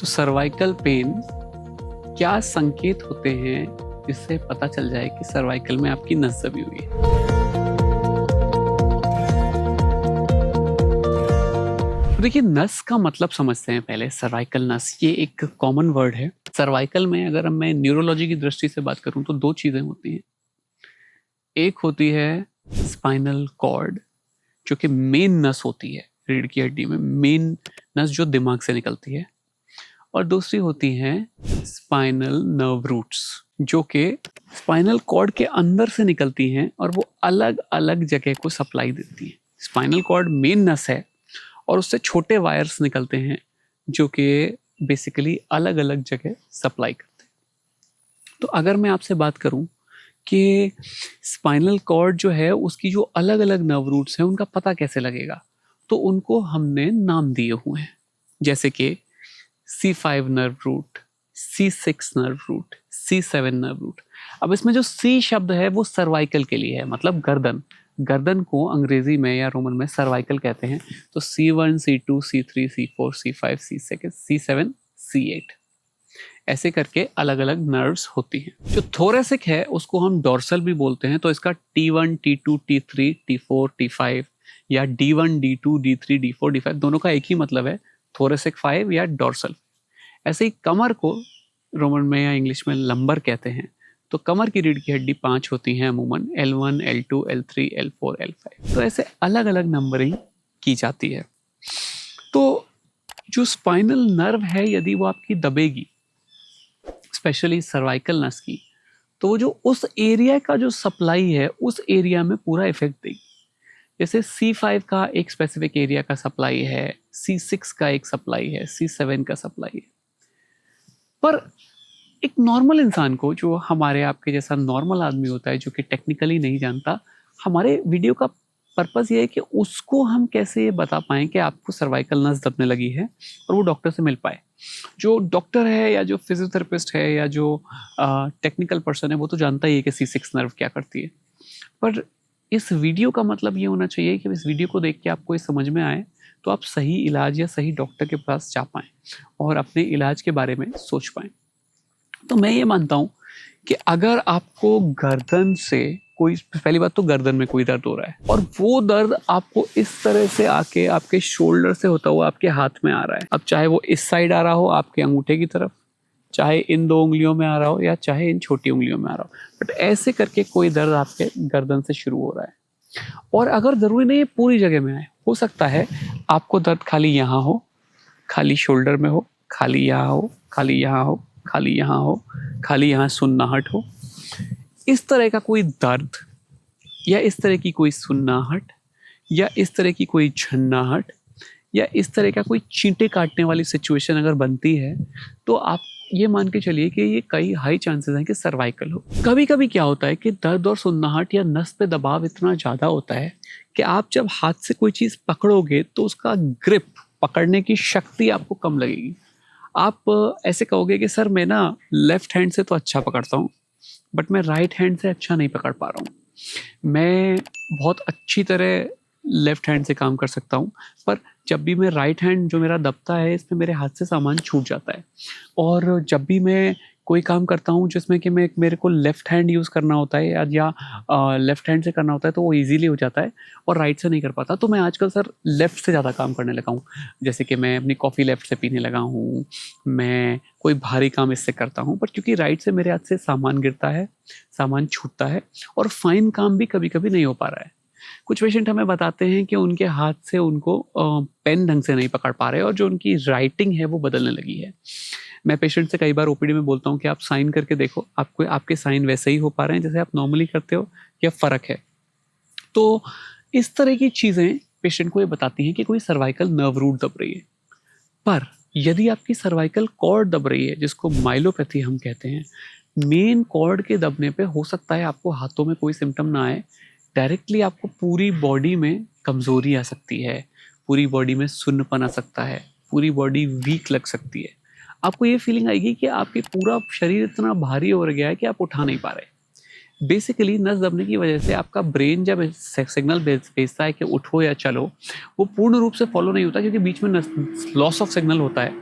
तो cervical pain क्या संकेत होते हैं जिससे पता चल जाए कि सर्वाइकल में आपकी नस दबी हुई है। तो देखिए, नस का मतलब समझते हैं पहले। सर्वाइकल नस ये एक कॉमन वर्ड है। सर्वाइकल में अगर मैं न्यूरोलॉजी की दृष्टि से बात करूं तो दो चीजें होती हैं। एक होती है स्पाइनल कॉर्ड, जो कि मेन नस होती है रीढ़ की हड्डी में, मेन नस जो दिमाग से निकलती है। और दूसरी होती है स्पाइनल नर्व रूट्स, जो कि स्पाइनल कॉर्ड के अंदर से निकलती हैं और वो अलग अलग जगह को सप्लाई देती हैं। स्पाइनल कॉर्ड मेन नस है और उससे छोटे वायर्स निकलते हैं जो कि बेसिकली अलग अलग जगह सप्लाई करते हैं। तो अगर मैं आपसे बात करूं कि स्पाइनल कॉर्ड जो है उसकी जो अलग अलग नर्व रूट्स हैं उनका पता कैसे लगेगा, तो उनको हमने नाम दिए हुए हैं, जैसे कि C5 nerve root, C6 nerve root, C7 nerve root. अब इसमें जो C शब्द है वो सर्वाइकल के लिए है, मतलब गर्दन। गर्दन को अंग्रेजी में या रोमन में सर्वाइकल कहते हैं। तो C1, C2, C3, C4, C5, C6, C7, C8 ऐसे करके अलग अलग नर्व्स होती हैं। जो थोरेसिक है उसको हम डोर्सल भी बोलते हैं। तो इसका T1, T2, T3, T4, T5 या D1, D2, D3, D4, D5 दोनों का एक ही मतलब है, थोरेसिक 5 या डोर्सल। ऐसे ही कमर को रोमन में या इंग्लिश में लंबर कहते हैं। तो कमर की रीढ़ की हड्डी 5 होती हैं अमूमन, L1, L2, L3, L4, L5। तो ऐसे अलग अलग नंबरिंग की जाती है। तो जो स्पाइनल नर्व है यदि वो आपकी दबेगी, स्पेशली सर्वाइकल नस की, तो जो उस एरिया का जो सप्लाई है उस एरिया में पूरा इफेक्ट देगी। जैसे C5 का एक स्पेसिफिक एरिया का सप्लाई है, C6 का एक सप्लाई है, C7 का सप्लाई है। पर एक नॉर्मल इंसान को, जो हमारे आपके जैसा नॉर्मल आदमी होता है जो कि टेक्निकली नहीं जानता, हमारे वीडियो का पर्पस ये है कि उसको हम कैसे ये बता पाएं कि आपको सर्वाइकल नस दबने लगी है और वो डॉक्टर से मिल पाए। जो डॉक्टर है या जो फिजियोथेरेपिस्ट है या जो टेक्निकल पर्सन है वो तो जानता ही है कि C6 नर्व क्या करती है। पर इस वीडियो का मतलब ये होना चाहिए कि इस वीडियो को देख के आपको ये समझ में आए तो आप सही इलाज या सही डॉक्टर के पास जा पाएं और अपने इलाज के बारे में सोच पाएं। तो मैं ये मानता हूँ कि अगर आपको गर्दन से कोई, पहली बात तो गर्दन में कोई दर्द हो रहा है और वो दर्द आपको इस तरह से आके आपके शोल्डर से होता हुआ आपके हाथ में आ रहा है, अब चाहे वो इस साइड आ रहा हो आपके अंगूठे की तरफ, चाहे इन 2 उंगलियों में आ रहा हो या चाहे इन छोटी उंगलियों में आ रहा हो, बट ऐसे करके कोई दर्द आपके गर्दन से शुरू हो रहा है। और अगर जरूरी नहीं है पूरी जगह में आए, हो सकता है आपको दर्द खाली यहाँ हो, खाली शोल्डर में हो, खाली यहाँ हो, खाली यहाँ हो, खाली यहाँ हो, खाली यहाँ सुन्नाहट हो। इस तरह का कोई दर्द या इस तरह की कोई सुन्नाहट या इस तरह की कोई झन्नाहट या इस तरह का कोई चींटे काटने वाली सिचुएशन अगर बनती है तो आप ये मान के चलिए कि ये कई हाई चांसेस हैं कि सर्वाइकल हो। कभी कभी क्या होता है कि दर्द और सुन्नाहट या नस पे दबाव इतना ज़्यादा होता है कि आप जब हाथ से कोई चीज़ पकड़ोगे तो उसका ग्रिप, पकड़ने की शक्ति आपको कम लगेगी। आप ऐसे कहोगे कि सर मैं ना लेफ्ट हैंड से तो अच्छा पकड़ता हूँ बट मैं राइट हैंड से अच्छा नहीं पकड़ पा रहा हूँ। मैं बहुत अच्छी तरह लेफ्ट हैंड से काम कर सकता हूँ पर जब भी मैं राइट हैंड जो मेरा दबता है इसमें मेरे हाथ से सामान छूट जाता है। और जब भी मैं कोई काम करता हूँ जिसमें कि मेरे को लेफ्ट हैंड यूज़ करना होता है या लेफ्ट हैंड से करना होता है तो वो इजीली हो जाता है और राइट से नहीं कर पाता। तो मैं आजकल सर लेफ्ट से ज़्यादा काम करने लगा हूँ। जैसे कि मैं अपनी कॉफ़ी लेफ्ट से पीने लगा हूँ, मैं कोई भारी काम इससे करता हूँ, बट क्योंकि राइट से मेरे हाथ से सामान गिरता है, सामान छूटता है और फाइन काम भी कभी कभी नहीं हो पा रहा है। कुछ पेशेंट हमें बताते हैं कि उनके हाथ से उनको पेन ढंग से नहीं पकड़ पा रहे और जो उनकी राइटिंग है वो बदलने लगी है। मैं पेशेंट से कई बार ओपीडी में बोलता हूँ कि आप साइन करके देखो, आपको आपके साइन वैसे ही हो पा रहे हैं जैसे आप नॉर्मली करते हो या फ़र्क है। तो इस तरह की चीज़ें पेशेंट को ये बताती हैं कि कोई सर्वाइकल नर्व रूट दब रही है। पर यदि आपकी सर्वाइकल कॉर्ड दब रही है, जिसको माइलोपैथी हम कहते हैं, मेन कॉर्ड के दबने पे हो सकता है आपको हाथों में कोई सिम्टम ना आए, डायरेक्टली आपको पूरी बॉडी में कमज़ोरी आ सकती है, पूरी बॉडी में सुन्नपन आ सकता है, पूरी बॉडी वीक लग सकती है। आपको ये फीलिंग आएगी कि आपके पूरा शरीर इतना भारी हो गया है कि आप उठा नहीं पा रहे। बेसिकली नस दबने की वजह से आपका ब्रेन जब सिग्नल भेजता है कि उठो या चलो, वो पूर्ण रूप से फॉलो नहीं होता क्योंकि बीच में लॉस ऑफ सिग्नल होता है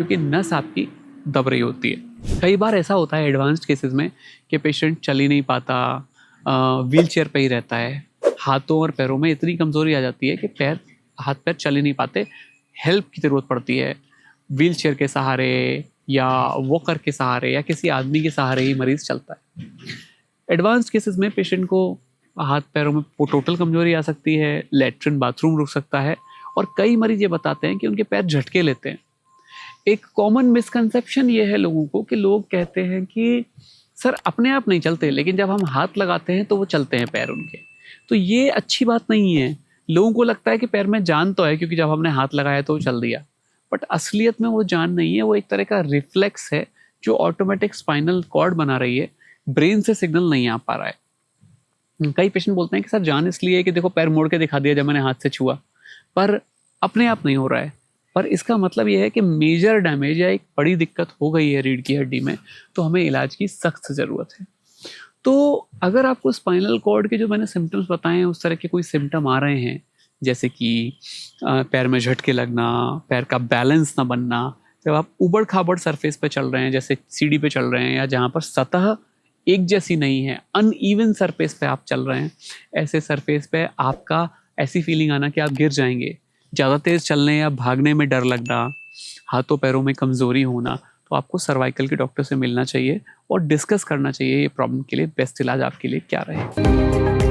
क्योंकि नस आपकी दब रही होती है। कई बार ऐसा होता है एडवांस्ड केसेस में कि पेशेंट चल ही नहीं पाता, व्हील चेयर पर ही रहता है, हाथों और पैरों में इतनी कमज़ोरी आ जाती है कि हाथ पैर चल ही नहीं पाते, हेल्प की ज़रूरत पड़ती है। व्हील चेयर के सहारे या वॉकर के सहारे या किसी आदमी के सहारे ही मरीज़ चलता है। एडवांस केसेस में पेशेंट को हाथ पैरों में टोटल कमजोरी आ सकती है, लैट्रिन बाथरूम रुक सकता है, और कई मरीज ये बताते हैं कि उनके पैर झटके लेते हैं। एक कॉमन मिसकंसेप्शन ये है लोगों को कि लोग कहते हैं कि सर अपने आप नहीं चलते, लेकिन जब हम हाथ लगाते हैं तो वो चलते हैं पैर उनके। तो ये अच्छी बात नहीं है। लोगों को लगता है कि पैर में जान तो है क्योंकि जब हमने हाथ लगाया तो वो चल दिया, बट असलियत में वो जान नहीं है, वो एक तरह का रिफ्लेक्स है जो ऑटोमेटिक स्पाइनल कॉर्ड बना रही है, ब्रेन से सिग्नल नहीं आ पा रहा है। कई पेशेंट बोलते हैं कि सर जान इसलिए है कि देखो पैर मोड़ के दिखा दिया जब मैंने हाथ से छुआ, पर अपने आप नहीं हो रहा है। पर इसका मतलब ये है कि मेजर डैमेज या एक बड़ी दिक्कत हो गई है रीढ़ की हड्डी में, तो हमें इलाज की सख्त ज़रूरत है। तो अगर आपको स्पाइनल कॉर्ड के जो मैंने सिम्टम्स बताए हैं उस तरह के कोई सिम्टम आ रहे हैं, जैसे कि पैर में झटके लगना, पैर का बैलेंस ना बनना, जब आप उबड़ खाबड़ सरफेस पे चल रहे हैं, जैसे सीढ़ी पे चल रहे हैं, या जहाँ पर सतह एक जैसी नहीं है, अनइवन सरफेस पे आप चल रहे हैं, ऐसे सरफेस पे आपका ऐसी फीलिंग आना कि आप गिर जाएंगे, ज़्यादा तेज़ चलने या भागने में डर लगना, हाथों पैरों में कमज़ोरी होना, तो आपको सर्वाइकल के डॉक्टर से मिलना चाहिए और डिस्कस करना चाहिए ये प्रॉब्लम के लिए बेस्ट इलाज आपके लिए क्या रहे।